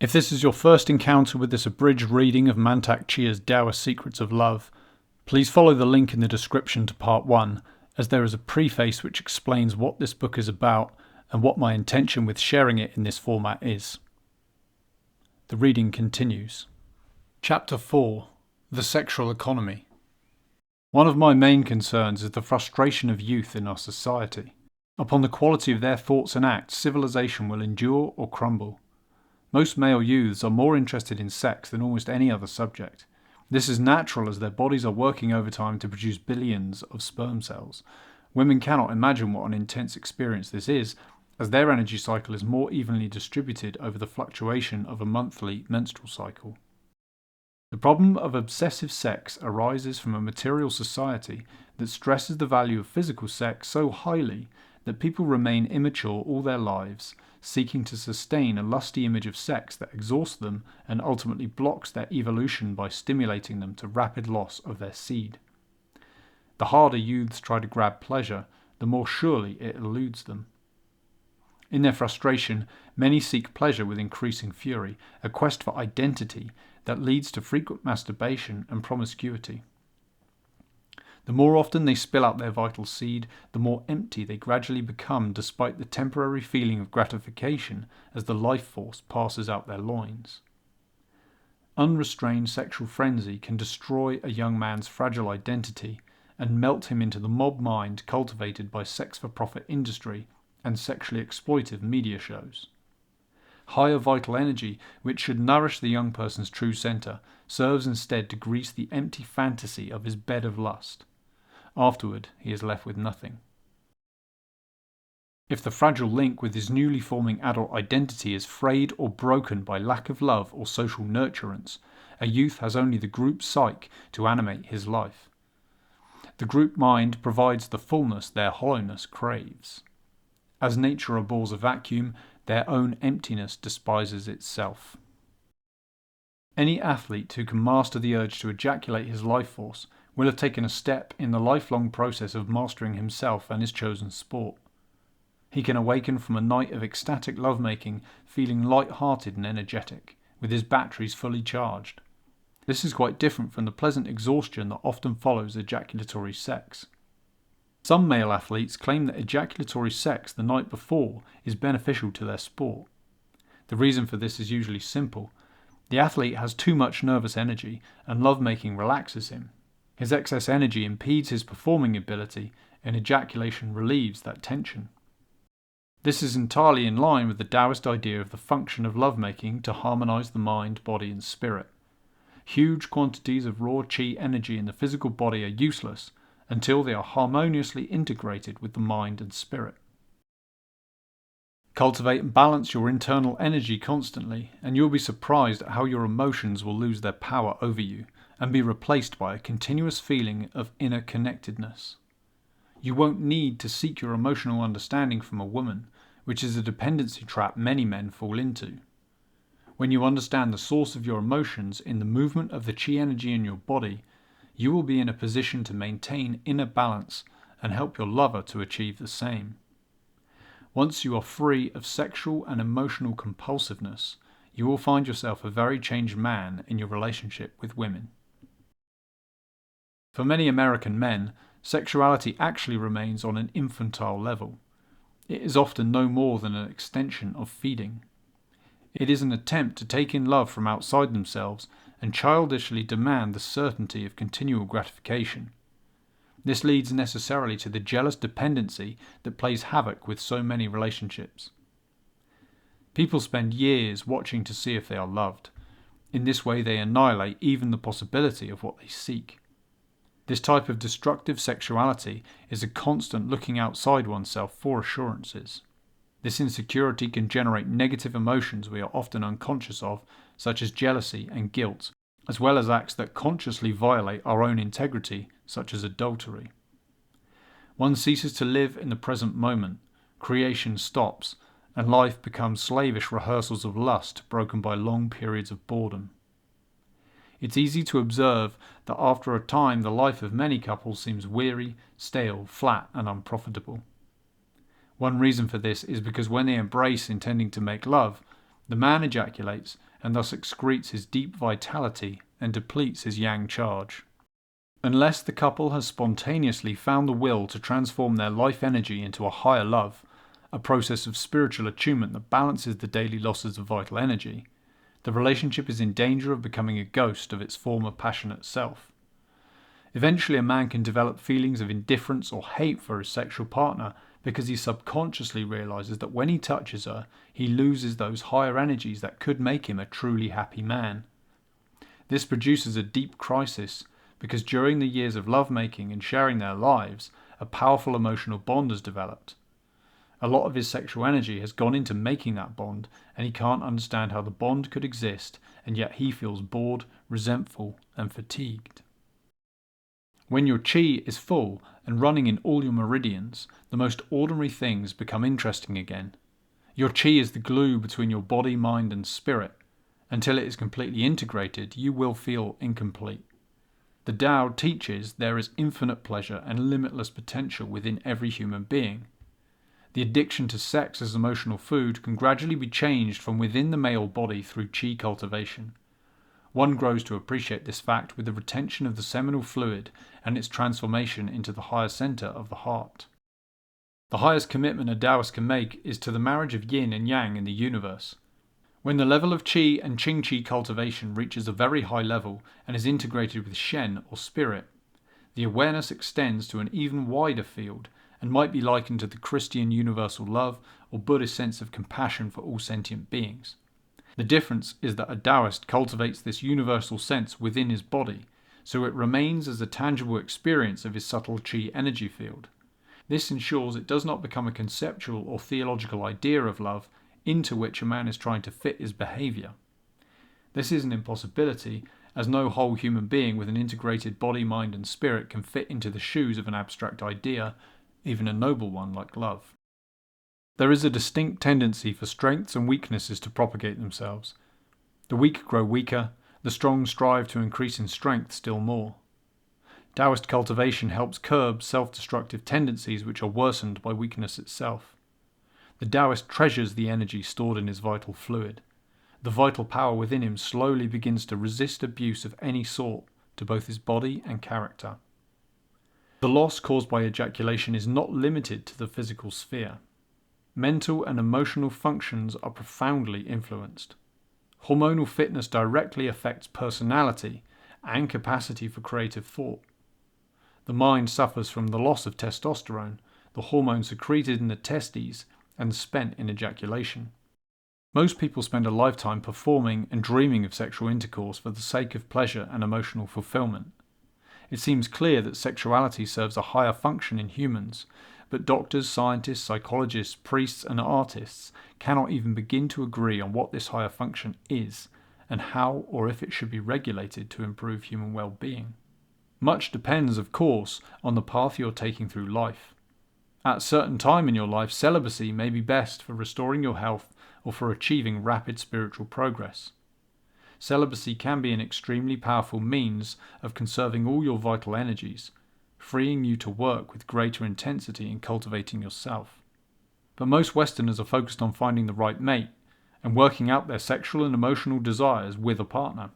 If this is your first encounter with this abridged reading of Mantak Chia's Taoist Secrets of Love, please follow the link in the description to part 1, as there is a preface which explains what this book is about and what my intention with sharing it in this format is. The reading continues. Chapter 4. The Sexual Economy. One of my main concerns is the frustration of youth in our society. Upon the quality of their thoughts and acts, civilization will endure or crumble. Most male youths are more interested in sex than almost any other subject. This is natural as their bodies are working overtime to produce billions of sperm cells. Women cannot imagine what an intense experience this is, as their energy cycle is more evenly distributed over the fluctuation of a monthly menstrual cycle. The problem of obsessive sex arises from a material society that stresses the value of physical sex so highly that people remain immature all their lives, seeking to sustain a lusty image of sex that exhausts them and ultimately blocks their evolution by stimulating them to rapid loss of their seed. The harder youths try to grab pleasure, the more surely it eludes them. In their frustration, many seek pleasure with increasing fury, a quest for identity that leads to frequent masturbation and promiscuity. The more often they spill out their vital seed, the more empty they gradually become despite the temporary feeling of gratification as the life force passes out their loins. Unrestrained sexual frenzy can destroy a young man's fragile identity and melt him into the mob mind cultivated by sex-for-profit industry and sexually exploitive media shows. Higher vital energy, which should nourish the young person's true centre, serves instead to grease the empty fantasy of his bed of lust. Afterward, he is left with nothing. If the fragile link with his newly forming adult identity is frayed or broken by lack of love or social nurturance, a youth has only the group psyche to animate his life. The group mind provides the fullness their hollowness craves. As nature abhors a vacuum, their own emptiness despises itself. Any athlete who can master the urge to ejaculate his life force will have taken a step in the lifelong process of mastering himself and his chosen sport. He can awaken from a night of ecstatic lovemaking feeling light-hearted and energetic, with his batteries fully charged. This is quite different from the pleasant exhaustion that often follows ejaculatory sex. Some male athletes claim that ejaculatory sex the night before is beneficial to their sport. The reason for this is usually simple. The athlete has too much nervous energy, and lovemaking relaxes him. His excess energy impedes his performing ability, and ejaculation relieves that tension. This is entirely in line with the Taoist idea of the function of lovemaking to harmonize the mind, body, and spirit. Huge quantities of raw qi energy in the physical body are useless until they are harmoniously integrated with the mind and spirit. Cultivate and balance your internal energy constantly, and you'll be surprised at how your emotions will lose their power over you and be replaced by a continuous feeling of inner connectedness. You won't need to seek your emotional understanding from a woman, which is a dependency trap many men fall into. When you understand the source of your emotions in the movement of the qi energy in your body, you will be in a position to maintain inner balance and help your lover to achieve the same. Once you are free of sexual and emotional compulsiveness, you will find yourself a very changed man in your relationship with women. For many American men, sexuality actually remains on an infantile level. It is often no more than an extension of feeding. It is an attempt to take in love from outside themselves and childishly demand the certainty of continual gratification. This leads necessarily to the jealous dependency that plays havoc with so many relationships. People spend years watching to see if they are loved. In this way they annihilate even the possibility of what they seek. This type of destructive sexuality is a constant looking outside oneself for assurances. This insecurity can generate negative emotions we are often unconscious of, such as jealousy and guilt, as well as acts that consciously violate our own integrity, such as adultery. One ceases to live in the present moment, creation stops, and life becomes slavish rehearsals of lust broken by long periods of boredom. It's easy to observe that after a time the life of many couples seems weary, stale, flat, and unprofitable. One reason for this is because when they embrace intending to make love, The man ejaculates and thus excretes his deep vitality and depletes his yang charge. Unless the couple has spontaneously found the will to transform their life energy into a higher love, a process of spiritual attunement that balances the daily losses of vital energy, the relationship is in danger of becoming a ghost of its former passionate self. Eventually, a man can develop feelings of indifference or hate for his sexual partner because he subconsciously realizes that when he touches her, he loses those higher energies that could make him a truly happy man. This produces a deep crisis because during the years of lovemaking and sharing their lives, a powerful emotional bond has developed. A lot of his sexual energy has gone into making that bond, and he can't understand how the bond could exist, and yet he feels bored, resentful, and fatigued. When your chi is full and running in all your meridians, the most ordinary things become interesting again. Your chi is the glue between your body, mind, and spirit. Until it is completely integrated, you will feel incomplete. The Tao teaches there is infinite pleasure and limitless potential within every human being. The addiction to sex as emotional food can gradually be changed from within the male body through chi cultivation. One grows to appreciate this fact with the retention of the seminal fluid and its transformation into the higher center of the heart. The highest commitment a Taoist can make is to the marriage of yin and yang in the universe. When the level of qi and qing qi cultivation reaches a very high level and is integrated with shen or spirit, the awareness extends to an even wider field and might be likened to the Christian universal love or Buddhist sense of compassion for all sentient beings. The difference is that a Taoist cultivates this universal sense within his body, so it remains as a tangible experience of his subtle qi energy field. This ensures it does not become a conceptual or theological idea of love into which a man is trying to fit his behaviour. This is an impossibility, as no whole human being with an integrated body, mind and spirit can fit into the shoes of an abstract idea, even a noble one like love. There is a distinct tendency for strengths and weaknesses to propagate themselves. The weak grow weaker, the strong strive to increase in strength still more. Taoist cultivation helps curb self-destructive tendencies which are worsened by weakness itself. The Taoist treasures the energy stored in his vital fluid. The vital power within him slowly begins to resist abuse of any sort to both his body and character. The loss caused by ejaculation is not limited to the physical sphere. Mental and emotional functions are profoundly influenced. Hormonal fitness directly affects personality and capacity for creative thought. The mind suffers from the loss of testosterone, the hormone secreted in the testes and spent in ejaculation. Most people spend a lifetime performing and dreaming of sexual intercourse for the sake of pleasure and emotional fulfillment. It seems clear that sexuality serves a higher function in humans, but doctors, scientists, psychologists, priests and artists cannot even begin to agree on what this higher function is and how or if it should be regulated to improve human well-being. Much depends, of course, on the path you're taking through life. At a certain time in your life, celibacy may be best for restoring your health or for achieving rapid spiritual progress. Celibacy can be an extremely powerful means of conserving all your vital energies, freeing you to work with greater intensity in cultivating yourself. But most Westerners are focused on finding the right mate and working out their sexual and emotional desires with a partner.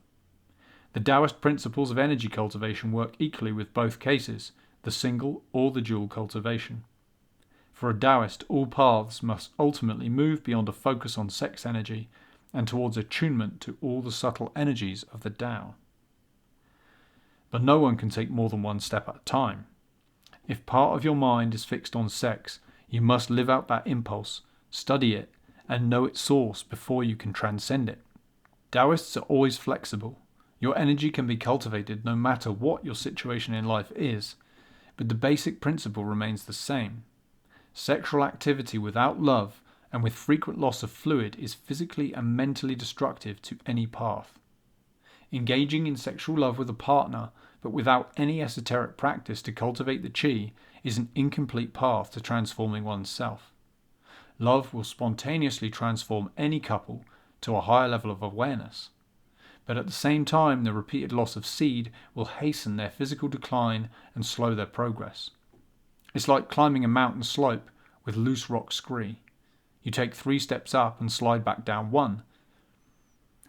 The Taoist principles of energy cultivation work equally with both cases, the single or the dual cultivation. For a Taoist, all paths must ultimately move beyond a focus on sex energy and towards attunement to all the subtle energies of the Tao. But no one can take more than one step at a time. If part of your mind is fixed on sex, you must live out that impulse, study it, and know its source before you can transcend it. Taoists are always flexible. Your energy can be cultivated no matter what your situation in life is, but the basic principle remains the same. Sexual activity without love and with frequent loss of fluid is physically and mentally destructive to any path. Engaging in sexual love with a partner, but without any esoteric practice to cultivate the qi, is an incomplete path to transforming oneself. Love will spontaneously transform any couple to a higher level of awareness, but at the same time the repeated loss of seed will hasten their physical decline and slow their progress. It's like climbing a mountain slope with loose rock scree. You take 3 steps up and slide back down 1,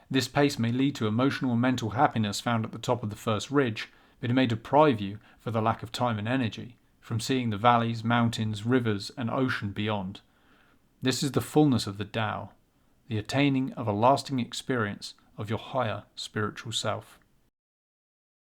This pace may lead to emotional and mental happiness found at the top of the first ridge, but it may deprive you, for the lack of time and energy, from seeing the valleys, mountains, rivers, and ocean beyond. This is the fullness of the Tao, the attaining of a lasting experience of your higher spiritual self.